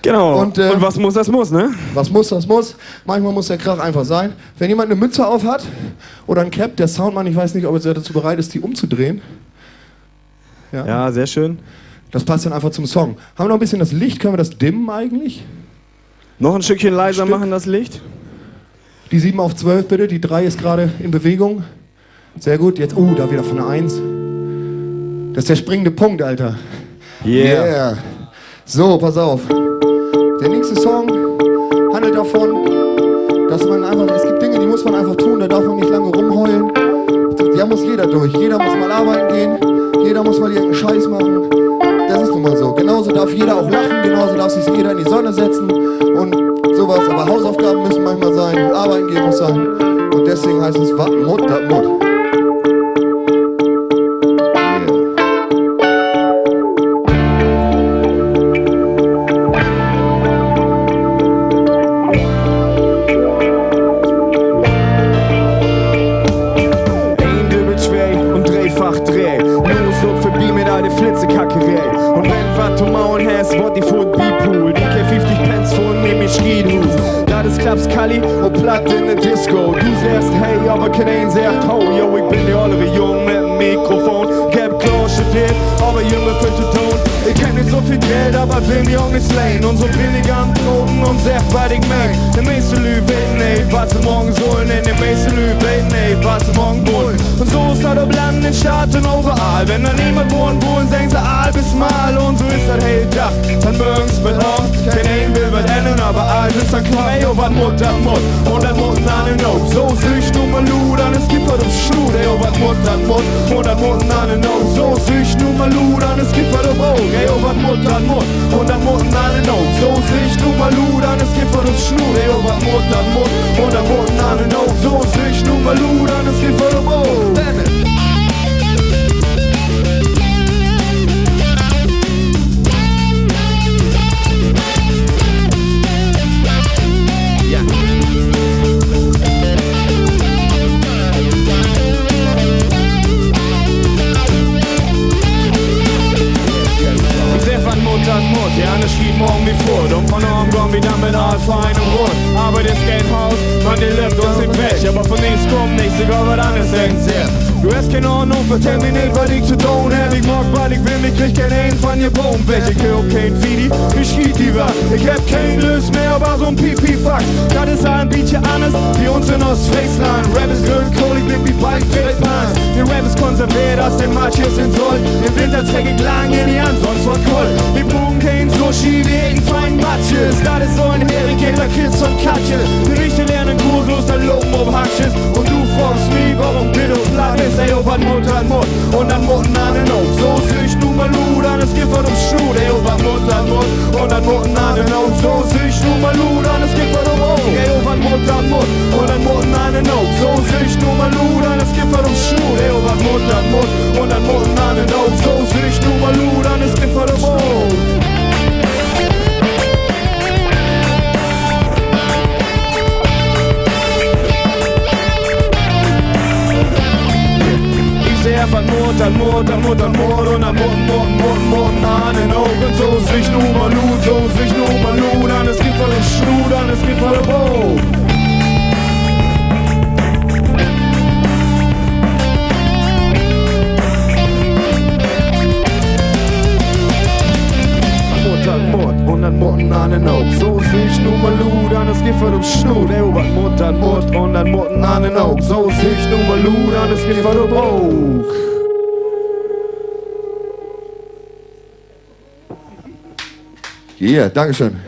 Genau. Und was muss, das muss, ne? Was muss, das muss. Manchmal muss der Krach einfach sein. Wenn jemand eine Mütze auf hat oder ein Cap, der Soundmann, ich weiß nicht, ob er dazu bereit ist, die umzudrehen. Ja, sehr schön. Das passt dann einfach zum Song. Haben wir noch ein bisschen das Licht? Können wir das dimmen eigentlich? Noch ein Stückchen leiser machen, das Licht. Die 7 auf 12 bitte, die 3 ist gerade in Bewegung. Sehr gut, jetzt, da wieder von der 1. Das ist der springende Punkt, Alter. Yeah. So, pass auf. Der nächste Song handelt davon, dass man einfach, es gibt Dinge, die muss man einfach tun, da darf man nicht lange rumheulen. Da muss jeder durch. Jeder muss mal arbeiten gehen, jeder muss mal irgendeinen Scheiß machen. Das ist nun mal so. Genauso darf jeder auch lachen, genauso darf sich jeder in die Sonne setzen und sowas. Aber Hausaufgaben müssen manchmal sein, arbeiten gehen muss sein. Und deswegen heißt es wat Mut, dat Mut. Und wenn wat du maulen hast, wat die vor B-Pool. Die ke 50 Pence von mir mit Schiedhus. Da das klappst Kali und platt in der Disco. Du sagst hey, aber kein ein sagt ho. Yo, ich bin der allere Jung mit dem Mikrofon. Ich hab klar studiert, aber Junge für den Ton. Ich kenn nicht so viel Geld, aber bin jung ist lane. Und so billig am Drogen und sagt, was ich mag. Der meiste Lü beten, ey, was sie morgen sollen. In der meiste Lü beten, ey, was sie morgen wollen. Und so ist das auf Land, in Staaten, überall. Wenn da niemand wohnen, sagen sie all bis mal. Und so ist das hey, ja, dann mögen's mit uns. Kein ein will was ändern, aber alles ist dann klar. Ey, oh, was Mut, das Mut. Und dann Mut, an den Not. So sücht du mal Lu, dann es gibt was auf Schlut. Ey, oh, was Mut, das Mut. Und dann Mut, an den Not. So sücht du mal Lu, dann es gibt was auf Augen. Ey, oh, was Mut, das Mut. Und dann Mut, an den Not. So sücht du mal Lu, dann es gibt was auf Schlut. Ey, oh, was Mut, das Mut. Und dann Mut, an den Not. So sücht du mal Lu, dann es gibt was auf Augen. Die eine schrieb morgen wie vor, und von morgen kommen wir dann mit Alpha und Rot. Aber das Geldhaus, man, die lebt uns nicht weg. Aber von nichts kommt nichts, egal was anderes denkt. Du hast keine Ahnung, vertell mir nicht, was ich zu tun hab. Ich mag, weil ich will, ich krieg keinen einen von ihr Bogen weg. Ich höre kein Fidi, ich schied die was. Ich hab kein Lös mehr, aber so ein Pipi-Fax. Das ist ein bisschen anders, wie uns in Ostfriesland. Rap ist good, cool, ich bin wie Bike, Philipp Pans. Die Rap ist konserviert, aus dem Matsch ist in Soll. Im Winter träg ich lang in die Hand, sonst war cool. Die Bogen kein Sushi, wie ein fein Matches. Das ist so ein Herigeter Kids und Katjes. Die Richter lernen Kursus, dann loben ob Hacksches. Und du fragst mich, warum bitte bleib ist, ey, oh, was Mut, das Mut. Und dann Mut, an den Not. So sücht du mal Lu, dann es gibt was ums Schlut. Ey, oh, was Mut, das Mut. Und dann Mut, an den Not. So sücht du mal Lu, dann es gibt was ums Augen. Ey, oh, was Mut, das Mut. Und dann Mut, an den Not. So sücht du mal Lu, dann es gibt was ums Schlut. Ey, oh, was Mut, das Mut. Und dann Mut, an den Not. So sücht du mal Lu, dann es gibt was ums Augen. Van Mut, dan Mut, dan Mut, dan Mut. Und dann Mut, an den Augen. So sich nur mal Lu, so sich nur mal Lu. Dann es gibt voll Schlu, dann es gibt voll Bo. Mut, dan Mut. Und dann Mut, an den Augen. So sich nur mal Lu, dann es gibt voll Schlu. Ey, oh, was Mut, dan Mut. Und dann Mut, an den Augen. So sich nur mal Lu, dann es gibt voll Bo. Yeah, Dankeschön.